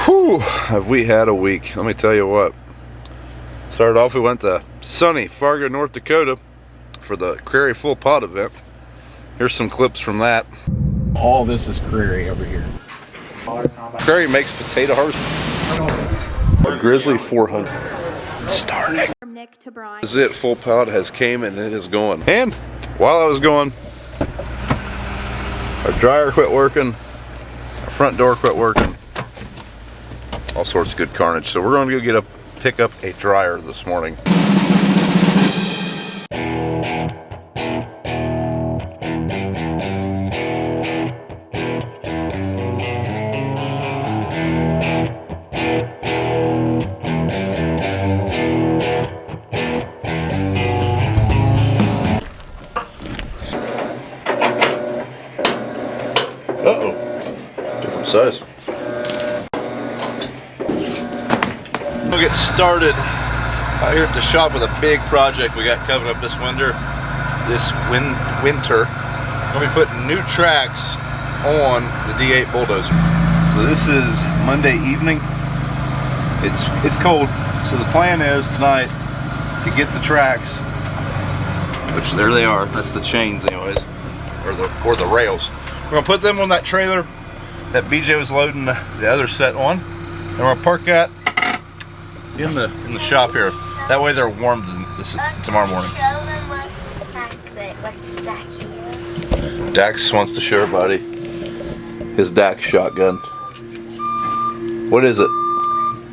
Whew, have we had a week. Let me tell you what. Started off, we went to sunny Fargo, North Dakota for the Crary Full Pot event. Here's some clips from that. All this is Crary over here. Crary makes potato harvest. Grizzly 400. It's starting. This is it, Full Pot has came and it is going. And while I was going, our dryer quit working, our front door quit working. All sorts of good carnage. So we're going to go pick up a dryer this morning. Uh-oh, different size. We'll get started out here at the shop with a big project we got coming up this winter. We'll be putting new tracks on the D8 Bulldozer. So this is Monday evening. It's cold, so the plan is tonight to get the tracks, which there they are. That's the chains, anyways, or the rails. We're gonna put them on that trailer that BJ was loading the other set on, and we're gonna park that in the shop here. That way they're warmed tomorrow morning. Show them what's back here. Dax wants to show everybody his Dax shotgun. What is it?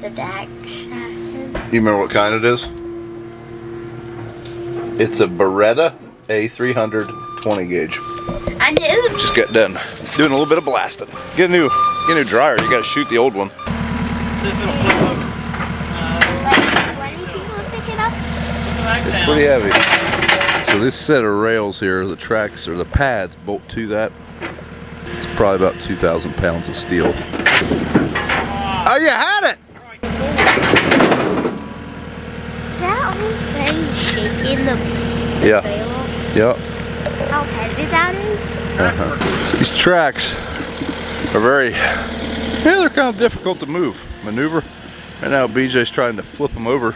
The Dax shotgun. You remember what kind it is? It's a Beretta A300 20 gauge. I knew. Just got done doing a little bit of blasting. Get a new dryer. You got to shoot the old one. It's pretty heavy. So this set of rails here, the tracks or the pads bolt to that. It's probably about 2,000 pounds of steel. Oh, you had it! Is that whole thing shaking the Yeah. rail? Yep. How heavy that is? So these tracks are they're kind of difficult to maneuver. Right now BJ's trying to flip them over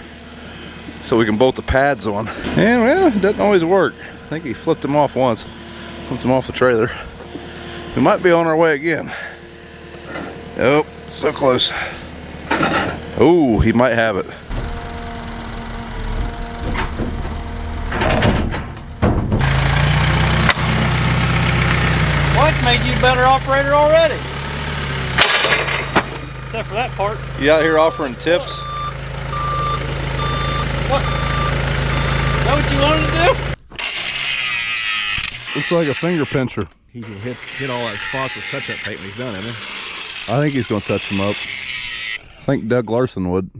so we can bolt the pads on. And well, it doesn't always work. I think he flipped them off once. Flipped them off the trailer. We might be on our way again. Oh, so close. Oh, he might have it. What made you a better operator already? Except for that part. You out here offering tips? What? Is that what you wanted to do? Looks like a finger pincher. He can hit all that spots with touch-up paint when he's done, isn't he? I think he's going to touch them up. I think Doug Larson would.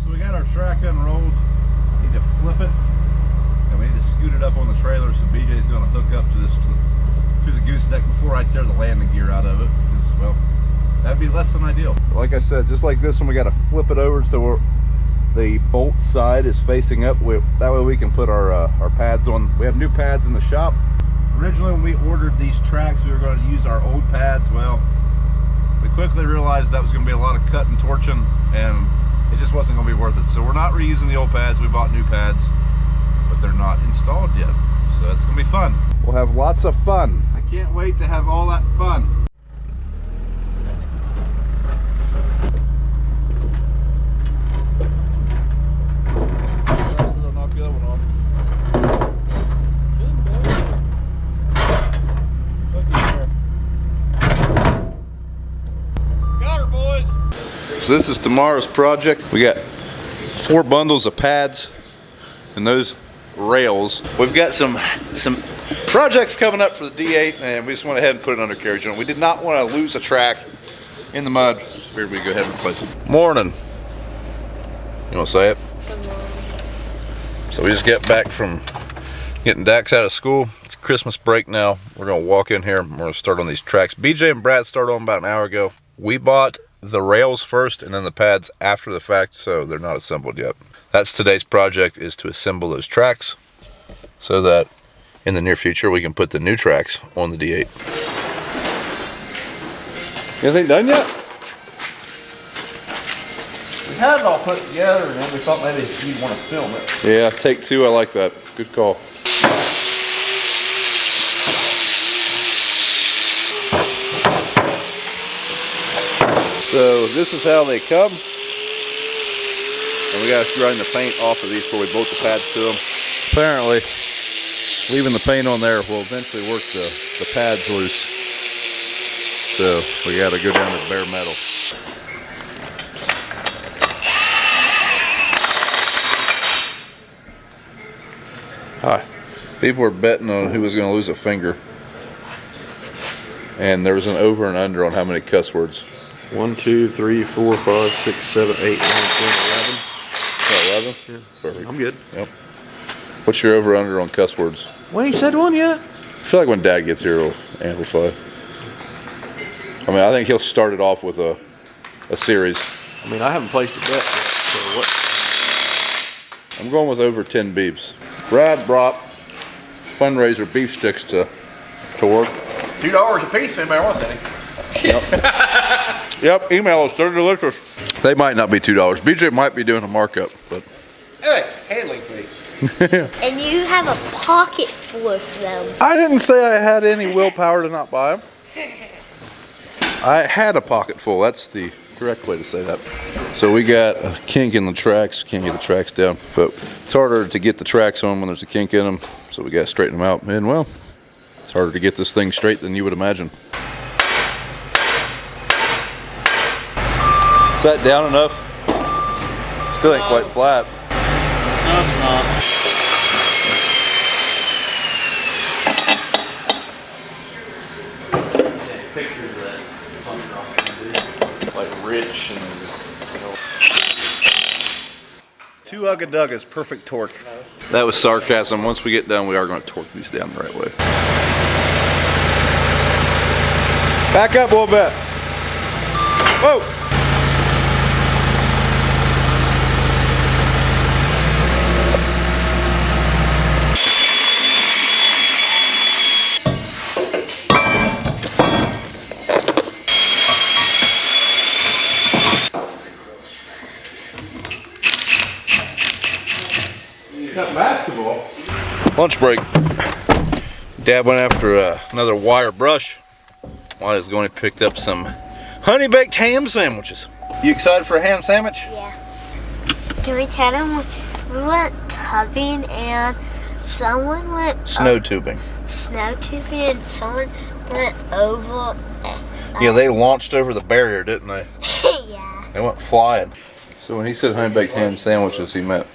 So we got our track unrolled. Need to flip it, and we need to scoot it up on the trailer. So BJ's going to hook up to the gooseneck before I tear the landing gear out of it. Because, well, that'd be less than ideal. Like I said, just like this one, we got to flip it over so the bolt side is facing up. That way we can put our pads on. We have new pads in the shop. Originally when we ordered these tracks, we were going to use our old pads. Well, we quickly realized that was going to be a lot of cut and torching, and it just wasn't going to be worth it. So we're not reusing the old pads. We bought new pads, but they're not installed yet. So it's going to be fun. We'll have lots of fun. I can't wait to have all that fun. So this is tomorrow's project. We got 4 bundles of pads and those rails. We've got some projects coming up for the D8, and we just went ahead and put it under carriage on. We did not want to lose a track in the mud. So figured we'd go ahead and replace it. Morning. You want to say it? Good morning. So we just get back from getting Dax out of school. It's Christmas break now. We're gonna walk in here and we're gonna start on these tracks. BJ and Brad started on about an hour ago. We bought the rails first and then the pads after the fact, so they're not assembled yet. That's today's project, is to assemble those tracks so that in the near future, we can put the new tracks on the D8. You guys ain't done yet? We had it all put together, and then we thought maybe you'd want to film it. Yeah, take 2. I like that. Good call. So this is how they come. And we got to run the paint off of these before we bolt the pads to them. Apparently, leaving the paint on there will eventually work the pads loose. So we got to go down to bare metal. Hi. People were betting on who was going to lose a finger. And there was an over and under on how many cuss words. 1, 2, 3, 4, 5, 6, 7, 8, 9, 10, 11. 11? Yeah. Perfect. I'm good. Yep. What's your over under on cuss words? We ain't said one yet. I feel like when Dad gets here, it'll amplify. I mean, I think he'll start it off with a series. I mean, I haven't placed a bet yet, so what? I'm going with over 10 beeps. Brad brought fundraiser beef sticks to work. $2 a piece if anybody wants any. Yep. Yep, email us. They're delicious. They might not be $2. BJ might be doing a markup, but. Hey, handling fee. And you have a pocket full of them. I didn't say I had any willpower to not buy them. I had a pocket full. That's the correct way to say that. So we got a kink in the tracks. Can't get the tracks down, but it's harder to get the tracks on when there's a kink in them. So we got to straighten them out. And well, it's harder to get this thing straight than you would imagine. Is that down enough? Still ain't quite flat. No, it's not. Like rich and, you know. 2 Ugga-Duggas, perfect torque. That was sarcasm. Once we get done, we are going to torque these down the right way. Back up a little bit. Whoa! Basketball. Lunch break. Dad went after another wire brush while he was going. He picked up some honey baked ham sandwiches. You excited for a ham sandwich? Yeah. Can we tell them we went tubbing and someone went Snow tubing. Snow tubing and someone went over. Yeah, they launched over the barrier, didn't they? Yeah. They went flying. So when he said honey baked ham sandwiches, he meant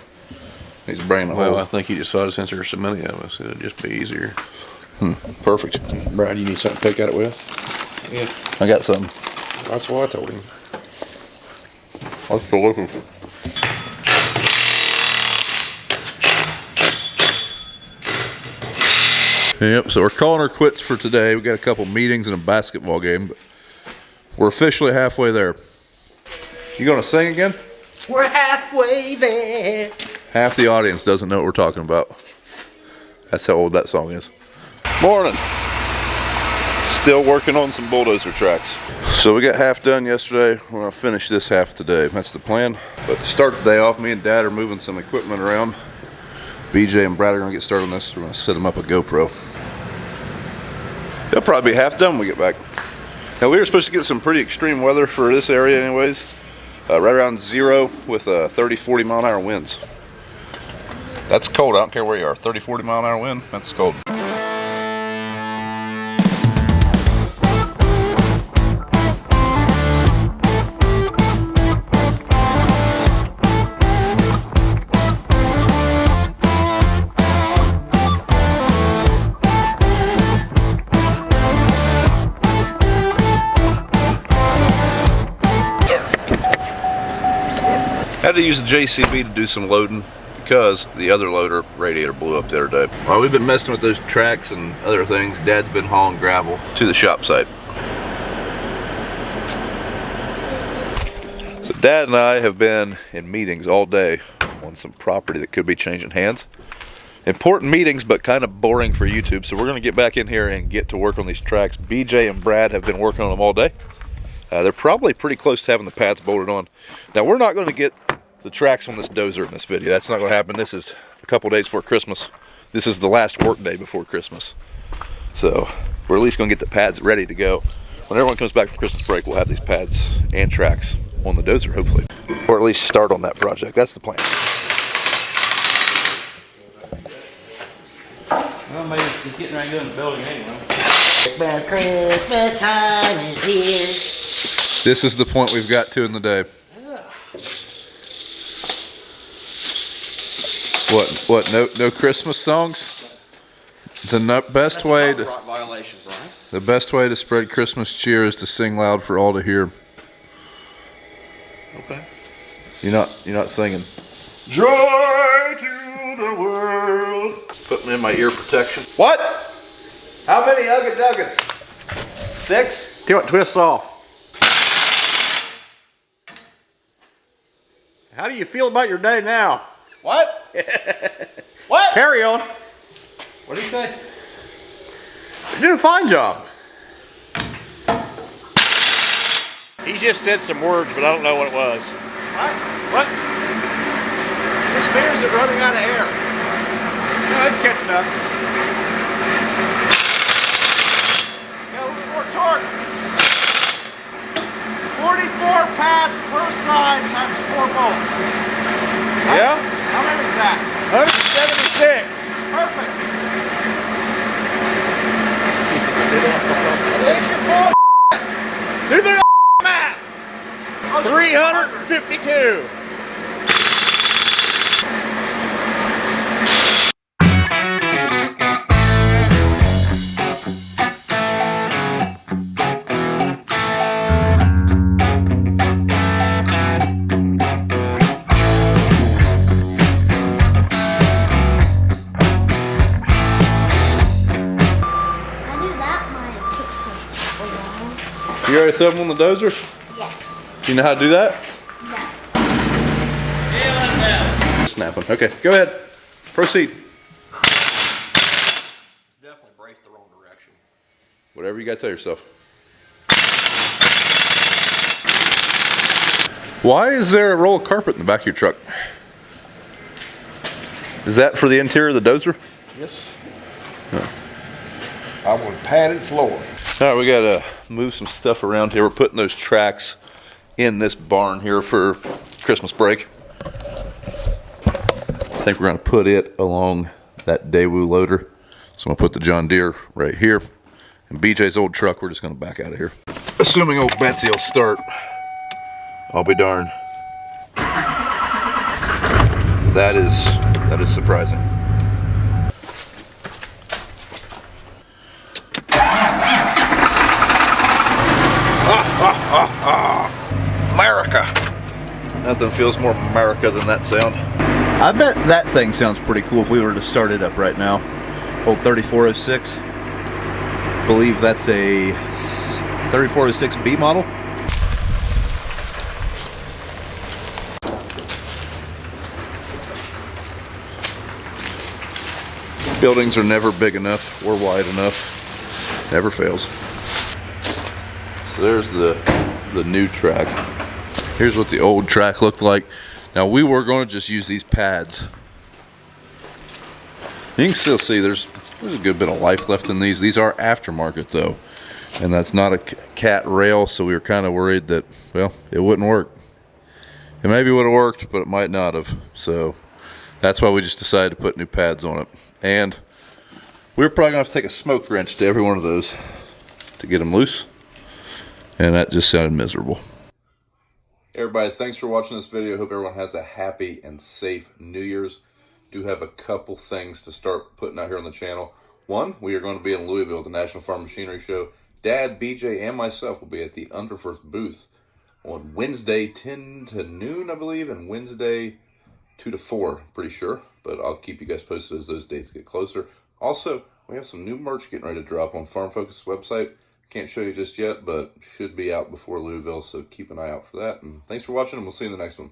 he's bringing the Well, whole. I think he decided since there's so many of us, it'd just be easier. Perfect. Brad, you need something to pick at it with? Yeah. I got some. That's what I told him. That's delicious. Yep, so we're calling her quits for today. We got a couple meetings and a basketball game, but we're officially halfway there. You gonna sing again? We're halfway there. Half the audience doesn't know what we're talking about. That's how old that song is. Morning. Still working on some Bulldozer tracks. So we got half done yesterday. We're gonna finish this half today. That's the plan. But to start the day off, me and Dad are moving some equipment around. BJ and Brad are gonna get started on this. We're gonna set them up a GoPro. They'll probably be half done when we get back. Now we were supposed to get some pretty extreme weather for this area anyways. Right around 0 with 30, 40 mile an hour winds. That's cold, I don't care where you are. 30, 40 mile an hour wind, that's cold. Had to use the JCB to do some loading because the other loader radiator blew up the other day. While we've been messing with those tracks and other things, Dad's been hauling gravel to the shop site. So Dad and I have been in meetings all day on some property that could be changing hands. Important meetings, but kind of boring for YouTube. So we're going to get back in here and get to work on these tracks. BJ and Brad have been working on them all day. They're probably pretty close to having the pads bolted on. Now we're not going to get the tracks on this dozer in this video. That's not going to happen. This is a couple days before Christmas. This is the last work day before Christmas. So we're at least going to get the pads ready to go. When everyone comes back from Christmas break, we'll have these pads and tracks on the dozer, hopefully. Or at least start on that project. That's the plan. Well, maybe he's getting ready to go in the building anyway. But Christmas time is here. This is the point we've got to in the day. What? No Christmas songs? The best way to Violations, right? the best way to spread Christmas cheer is to sing loud for all to hear. Okay. You're not singing. Joy to the world. Putting in my ear protection. What? How many Ugga Duggas? 6? Tell it twists off. How do you feel about your day now? What? What? Carry on. What did he say? You did a fine job. He just said some words, but I don't know what it was. What? The spears are running out of air. No, it's catching up. Got a little more torque. 44 pads per side times 4 bolts. Yeah? How many is that? 176. Perfect. Take your full Do the math. 352. You already set them on the dozer? Yes. You know how to do that? No. Yeah, Snapping. Okay, go ahead. Proceed. Definitely braced the wrong direction. Whatever you got to tell yourself. Why is there a roll of carpet in the back of your truck? Is that for the interior of the dozer? Yes. I want padded floor. All right, we got to move some stuff around here. We're putting those tracks in this barn here for Christmas break. I think we're going to put it along that Daewoo loader. So I'm going to put the John Deere right here. And BJ's old truck, we're just going to back out of here. Assuming old Betsy will start, I'll be darned. That is surprising. America. Nothing feels more America than that sound. I bet that thing sounds pretty cool if we were to start it up right now. Old 3406. Believe that's a 3406B model. Buildings are never big enough or wide enough. Never fails. So there's the new track. Here's what the old track looked like. Now we were going to just use these pads. You can still see there's a good bit of life left in these. These are aftermarket though, and that's not a cat rail, so we were kind of worried that, well, it wouldn't work. It maybe would have worked, but it might not have. So that's why we just decided to put new pads on it. And we were probably going to have to take a smoke wrench to every one of those to get them loose. And that just sounded miserable. Everybody, thanks for watching this video. Hope everyone has a happy and safe New Year's. Do have a couple things to start putting out here on the channel. One, we are going to be in Louisville at the National Farm Machinery Show. Dad, BJ, and myself will be at the Underfirth booth on Wednesday 10 to noon, I believe, and Wednesday 2 to 4, pretty sure. But I'll keep you guys posted as those dates get closer. Also, we have some new merch getting ready to drop on Farm Focus website. Can't show you just yet, but should be out before Louisville, so keep an eye out for that. And thanks for watching, and we'll see you in the next one.